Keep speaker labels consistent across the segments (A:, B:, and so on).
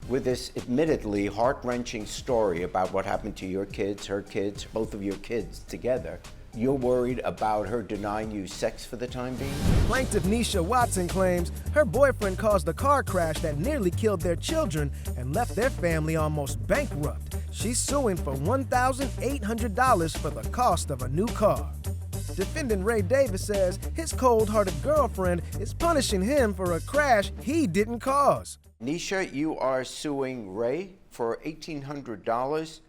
A: with this admittedly heart-wrenching story about what happened to your kids, her kids, both of your kids together. You're worried about her denying you sex for the time being?
B: Plaintiff Nesha Watson claims her boyfriend caused a car crash that nearly killed their children and left their family almost bankrupt. She's suing for $1,800 for the cost of a new car. Defendant Ray Davis says his cold-hearted girlfriend is punishing him for a crash he didn't cause.
A: Nesha, you are suing Ray for $1,800.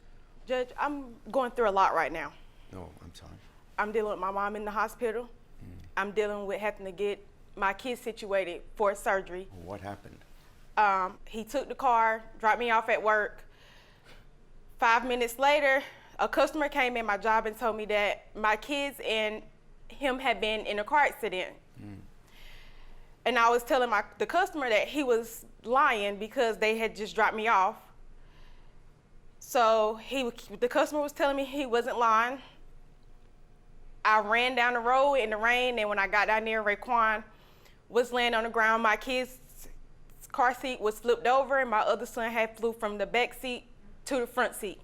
C: Judge, I'm going through a lot right now.
A: No, I'm sorry.
C: I'm dealing with my mom in the hospital. I'm dealing with having to get my kids situated for surgery.
A: What happened?
C: He took the car, dropped me off at work. 5 minutes later, a customer came in my job and told me that my kids and him had been in a car accident. And I was telling the customer that he was lying because they had just dropped me off. So the customer was telling me he wasn't lying. I ran down the road in the rain, and when I got down there, Raekwon was laying on the ground. My kid's car seat was flipped over, and my other son had flew from the back seat to the front seat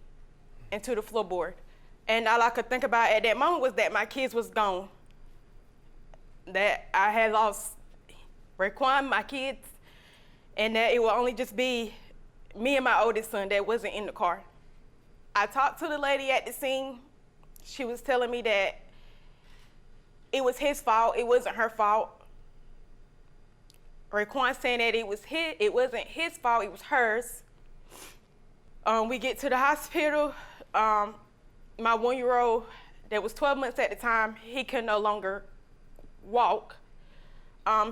C: and to the floorboard. And all I could think about at that moment was that my kids was gone. That I had lost Raekwon, my kids, and that it would only just be me and my oldest son that wasn't in the car. I talked to the lady at the scene. She was telling me that it was his fault, it wasn't her fault. Raekwon saying that it wasn't his fault, it was hers. We get to the hospital. My 1-year-old that was 12 months at the time, he could no longer walk.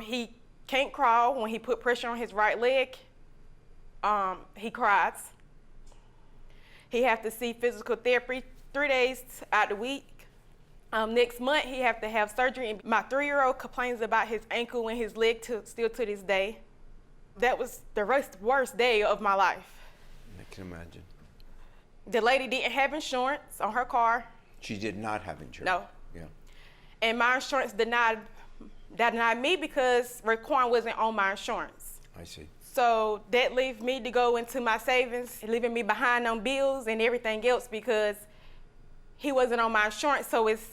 C: He can't crawl. When he put pressure on his right leg, he cries. He have to see physical therapy 3 days out the week. Next month, he have to have surgery. My 3-year-old complains about his ankle and his leg still to this day. That was the worst day of my life.
A: I can imagine.
C: The lady didn't have insurance on her car.
A: She did not have insurance?
C: No.
A: Yeah. And
C: my insurance denied me because Raekwon wasn't on my insurance.
A: I see.
C: So that left me to go into my savings, leaving me behind on bills and everything else because he wasn't on my insurance, so it's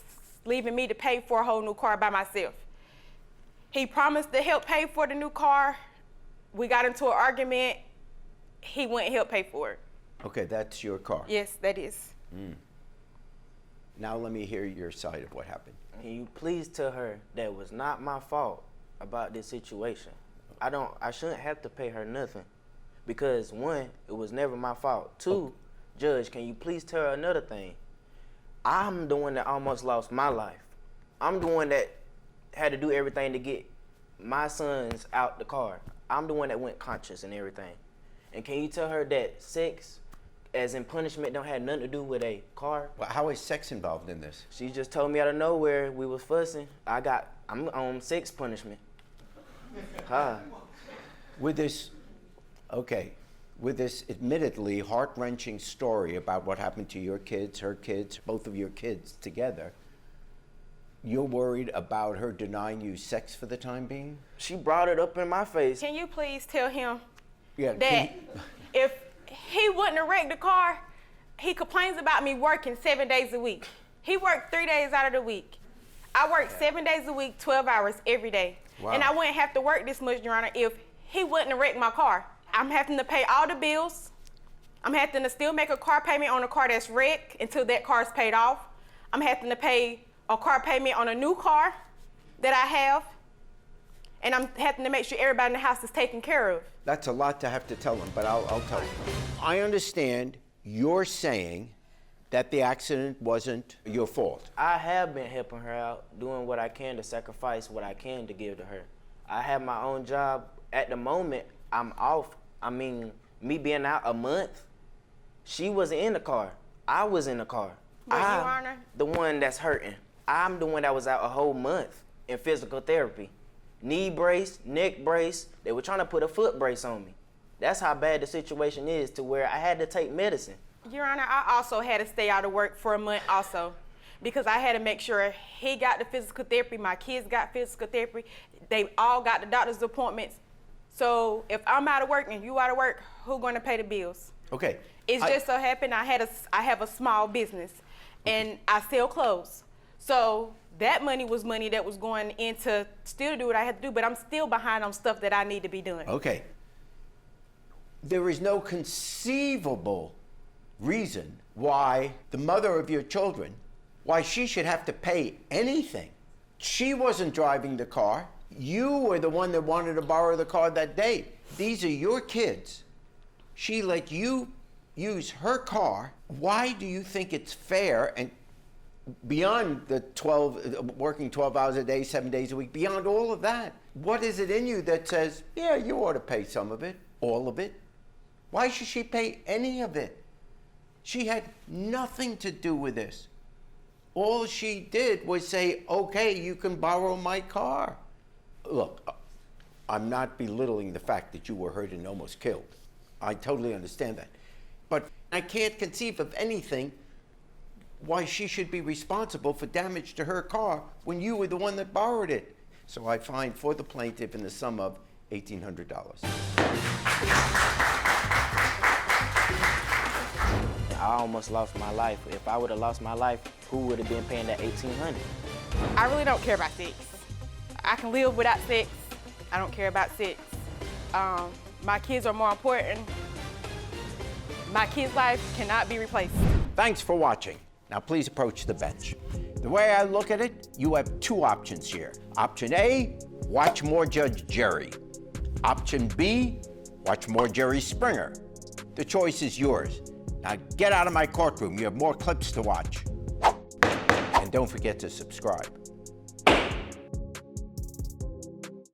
C: leaving me to pay for a whole new car by myself. He promised to help pay for the new car. We got into an argument. He wouldn't help pay for it.
A: Okay, that's your car?
C: Yes, that is.
A: Now let me hear your side of what happened.
D: Can you please tell her that it was not my fault about this situation? I shouldn't have to pay her nothing because 1, it was never my fault. 2, Judge, can you please tell her another thing? I'm the one that almost lost my life. I'm the one that had to do everything to get my sons out the car. I'm the one that went conscious and everything. And can you tell her that sex, as in punishment, don't have nothing to do with a car?
A: Well, how is sex involved in this?
D: She just told me out of nowhere we was fussing. I'm on sex punishment.
A: With this admittedly heart-wrenching story about what happened to your kids, her kids, both of your kids together, you're worried about her denying you sex for the time being?
D: She brought it up in my face.
C: Can you please tell him
A: Yeah,
C: that if he wouldn't have wrecked the car, he complains about me working 7 days a week. He worked 3 days out of the week. I work 7 days a week, 12 hours every day.
A: Wow.
C: And I wouldn't have to work this much, Your Honor, if he wouldn't have wrecked my car. I'm having to pay all the bills. I'm having to still make a car payment on a car that's wrecked until that car is paid off. I'm having to pay a car payment on a new car that I have. And I'm having to make sure everybody in the house is taken care of.
A: That's a lot to have to tell him, but I'll tell you. I understand you're saying that the accident wasn't your fault.
D: I have been helping her out, doing what I can to sacrifice what I can to give to her. I have my own job. At the moment, I'm off. I mean, me being out a month, she wasn't in the car. I was in the car.
C: But Your Honor?
D: The one that's hurting. I'm the one that was out a whole month in physical therapy. Knee brace, neck brace. They were trying to put a foot brace on me. That's how bad the situation is, to where I had to take medicine.
C: Your Honor, I also had to stay out of work for a month also because I had to make sure he got the physical therapy, my kids got physical therapy, they all got the doctor's appointments. So if I'm out of work and you out of work, who gonna pay the bills?
A: Okay.
C: It's just so happened I have a small business, and I sell clothes. So that money was money that was going into still do what I had to do, but I'm still behind on stuff that I need to be doing.
A: Okay. There is no conceivable reason why the mother of your children, why she should have to pay anything. She wasn't driving the car. You were the one that wanted to borrow the car that day. These are your kids. She let you use her car. Why do you think it's fair, and beyond the working 12 hours a day, 7 days a week, beyond all of that, what is it in you that says, yeah, you ought to pay some of it, all of it? Why should she pay any of it? She had nothing to do with this. All she did was say, okay, you can borrow my car. Look, I'm not belittling the fact that you were hurt and almost killed. I totally understand that. But I can't conceive of anything why she should be responsible for damage to her car when you were the one that borrowed it. So I find for the plaintiff in the sum of $1,800.
D: I almost lost my life. If I would have lost my life, who would have been paying that $1,800?
C: I really don't care about sex. I can live without sex. I don't care about sex. My kids are more important. My kids' life cannot be replaced.
A: Thanks for watching. Now please approach the bench. The way I look at it, you have two options here. Option A, watch more Judge Jerry. Option B, watch more Jerry Springer. The choice is yours. Now get out of my courtroom. You have more clips to watch. And don't forget to subscribe.